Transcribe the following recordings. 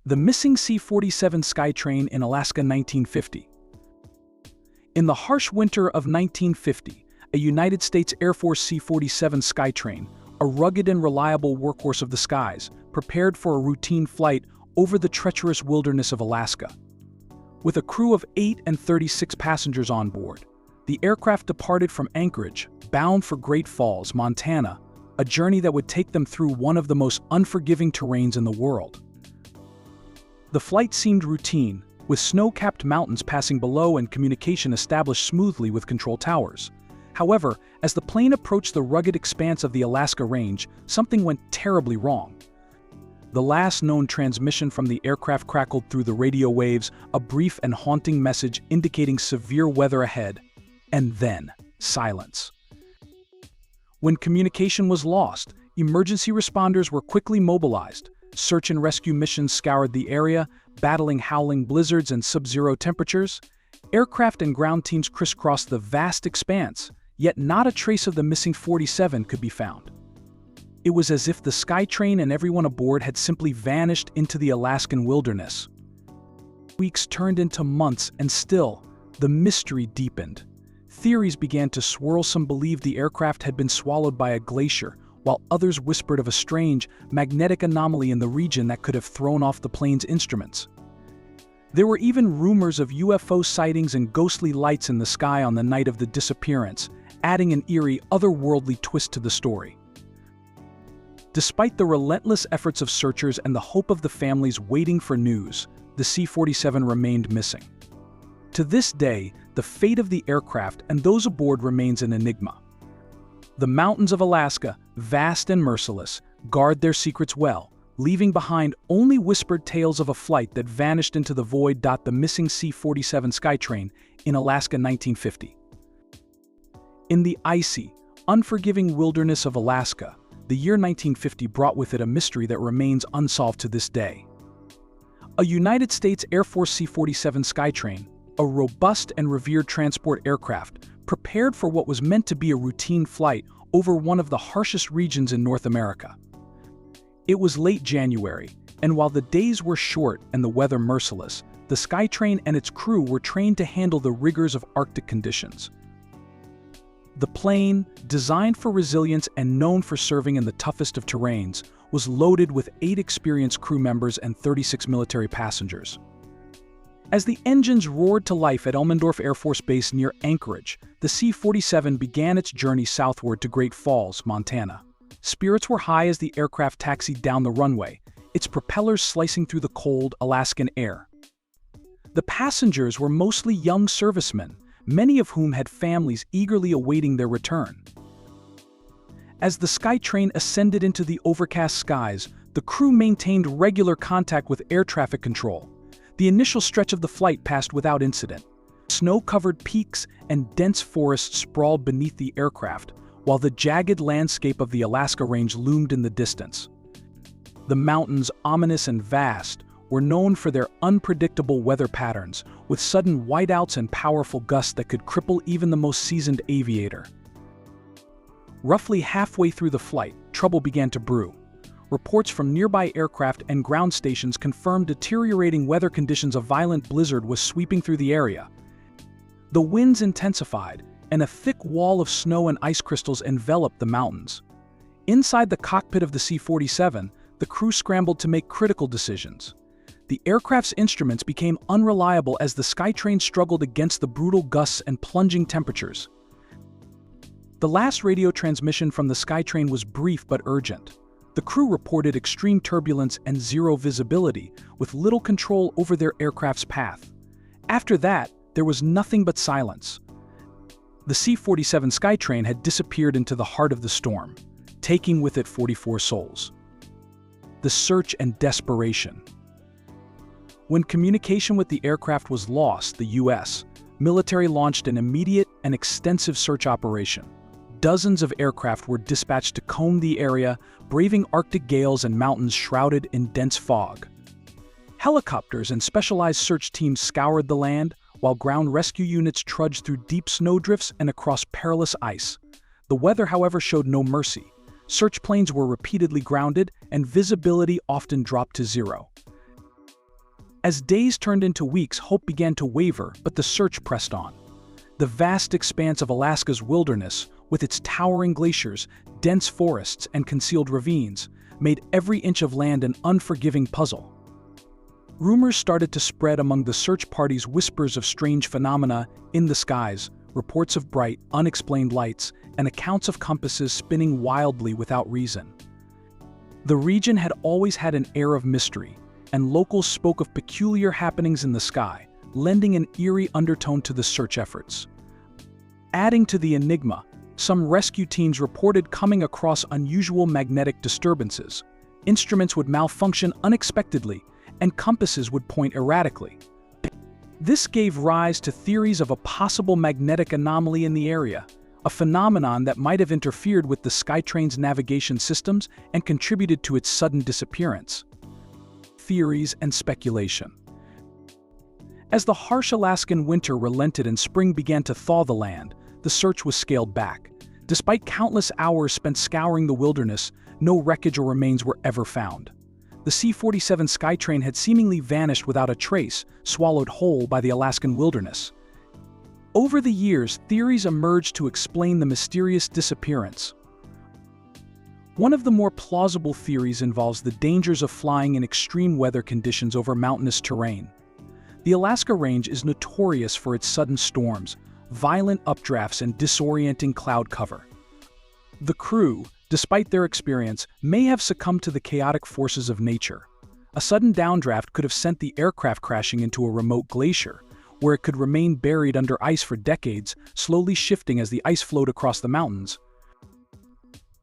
The missing C-47 Skytrain in Alaska 1950. In the harsh winter of 1950, a United States Air Force C-47 Skytrain, a rugged and reliable workhorse of the skies, prepared for a routine flight over the treacherous wilderness of Alaska. With a crew of 8 and 36 passengers on board, the aircraft departed from Anchorage, bound for Great Falls, Montana, a journey that would take them through one of the most unforgiving terrains in the world. The flight seemed routine, with snow-capped mountains passing below and communication established smoothly with control towers. However, as the plane approached the rugged expanse of the Alaska Range, something went terribly wrong. The last known transmission from the aircraft crackled through the radio waves, a brief and haunting message indicating severe weather ahead, and then silence. When communication was lost, emergency responders were quickly mobilized. Search and rescue missions scoured the area, battling howling blizzards and sub-zero temperatures. Aircraft and ground teams crisscrossed the vast expanse, yet not a trace of the missing 47 could be found. It was as if the Skytrain and everyone aboard had simply vanished into the Alaskan wilderness. Weeks turned into months, and still, the mystery deepened. Theories began to swirl. Some believed the aircraft had been swallowed by a glacier, while others whispered of a strange, magnetic anomaly in the region that could have thrown off the plane's instruments. There were even rumors of UFO sightings and ghostly lights in the sky on the night of the disappearance, adding an eerie, otherworldly twist to the story. Despite the relentless efforts of searchers and the hope of the families waiting for news, the C-47 remained missing. To this day, the fate of the aircraft and those aboard remains an enigma. The mountains of Alaska, vast and merciless, guard their secrets well, leaving behind only whispered tales of a flight that vanished into the void. The missing C-47 Skytrain in Alaska 1950. In the icy, unforgiving wilderness of Alaska, the year 1950 brought with it a mystery that remains unsolved to this day. A United States Air Force C-47 Skytrain, a robust and revered transport aircraft, prepared for what was meant to be a routine flight over one of the harshest regions in North America. It was late January, and while the days were short and the weather merciless, the Skytrain and its crew were trained to handle the rigors of Arctic conditions. The plane, designed for resilience and known for serving in the toughest of terrains, was loaded with 8 experienced crew members and 36 military passengers. As the engines roared to life at Elmendorf Air Force Base near Anchorage, the C-47 began its journey southward to Great Falls, Montana. Spirits were high as the aircraft taxied down the runway, its propellers slicing through the cold Alaskan air. The passengers were mostly young servicemen, many of whom had families eagerly awaiting their return. As the Skytrain ascended into the overcast skies, the crew maintained regular contact with air traffic control. The initial stretch of the flight passed without incident. Snow-covered peaks and dense forests sprawled beneath the aircraft, while the jagged landscape of the Alaska Range loomed in the distance. The mountains, ominous and vast, were known for their unpredictable weather patterns, with sudden whiteouts and powerful gusts that could cripple even the most seasoned aviator. Roughly halfway through the flight, trouble began to brew. Reports from nearby aircraft and ground stations confirmed deteriorating weather conditions. A violent blizzard was sweeping through the area. The winds intensified, and a thick wall of snow and ice crystals enveloped the mountains. Inside the cockpit of the C-47, the crew scrambled to make critical decisions. The aircraft's instruments became unreliable as the Skytrain struggled against the brutal gusts and plunging temperatures. The last radio transmission from the Skytrain was brief but urgent. The crew reported extreme turbulence and zero visibility, with little control over their aircraft's path. After that, there was nothing but silence. The C-47 Skytrain had disappeared into the heart of the storm, taking with it 44 souls. The search and desperation. When communication with the aircraft was lost, the U.S. military launched an immediate and extensive search operation. Dozens of aircraft were dispatched to comb the area, braving Arctic gales and mountains shrouded in dense fog. Helicopters and specialized search teams scoured the land, while ground rescue units trudged through deep snowdrifts and across perilous ice. The weather, however, showed no mercy. Search planes were repeatedly grounded, and visibility often dropped to zero. As days turned into weeks, hope began to waver, but the search pressed on. The vast expanse of Alaska's wilderness, with its towering glaciers, dense forests, and concealed ravines, made every inch of land an unforgiving puzzle. Rumors started to spread among the search parties, whispers of strange phenomena in the skies, reports of bright, unexplained lights, and accounts of compasses spinning wildly without reason. The region had always had an air of mystery, and locals spoke of peculiar happenings in the sky, lending an eerie undertone to the search efforts. Adding to the enigma, some rescue teams reported coming across unusual magnetic disturbances. Instruments would malfunction unexpectedly, and compasses would point erratically. This gave rise to theories of a possible magnetic anomaly in the area, a phenomenon that might have interfered with the Skytrain's navigation systems and contributed to its sudden disappearance. Theories and speculation. As the harsh Alaskan winter relented and spring began to thaw the land, the search was scaled back. Despite countless hours spent scouring the wilderness, no wreckage or remains were ever found. The C-47 Skytrain had seemingly vanished without a trace, swallowed whole by the Alaskan wilderness. Over the years, theories emerged to explain the mysterious disappearance. One of the more plausible theories involves the dangers of flying in extreme weather conditions over mountainous terrain. The Alaska Range is notorious for its sudden storms, violent updrafts, and disorienting cloud cover. The crew, despite their experience, may have succumbed to the chaotic forces of nature. A sudden downdraft could have sent the aircraft crashing into a remote glacier, where it could remain buried under ice for decades, slowly shifting as the ice flowed across the mountains.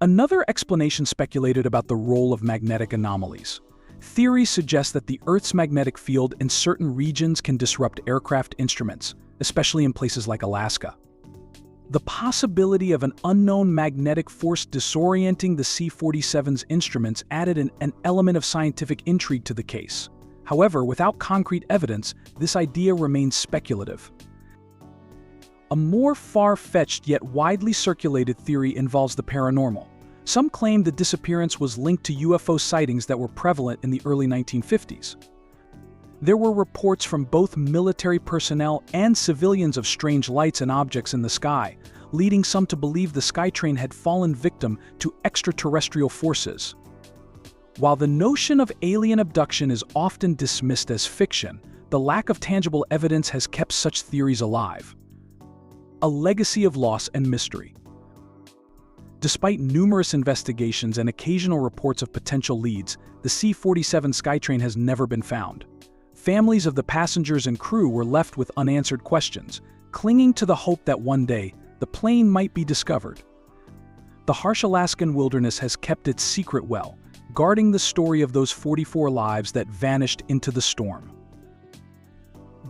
Another explanation speculated about the role of magnetic anomalies. Theories suggest that the Earth's magnetic field in certain regions can disrupt aircraft instruments, especially in places like Alaska. The possibility of an unknown magnetic force disorienting the C-47's instruments added an element of scientific intrigue to the case. However, without concrete evidence, this idea remains speculative. A more far-fetched yet widely circulated theory involves the paranormal. Some claim the disappearance was linked to UFO sightings that were prevalent in the early 1950s. There were reports from both military personnel and civilians of strange lights and objects in the sky, leading some to believe the Skytrain had fallen victim to extraterrestrial forces. While the notion of alien abduction is often dismissed as fiction, the lack of tangible evidence has kept such theories alive. A legacy of loss and mystery. Despite numerous investigations and occasional reports of potential leads, the C-47 Skytrain has never been found. Families of the passengers and crew were left with unanswered questions, clinging to the hope that one day, the plane might be discovered. The harsh Alaskan wilderness has kept its secret well, guarding the story of those 44 lives that vanished into the storm.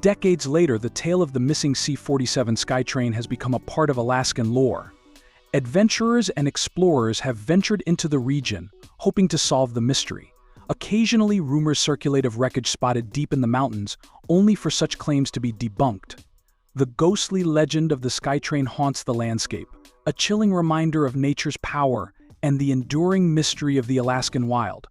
Decades later, the tale of the missing C-47 Skytrain has become a part of Alaskan lore. Adventurers and explorers have ventured into the region, hoping to solve the mystery. Occasionally, rumors circulate of wreckage spotted deep in the mountains, only for such claims to be debunked. The ghostly legend of the Skytrain haunts the landscape, a chilling reminder of nature's power and the enduring mystery of the Alaskan wild.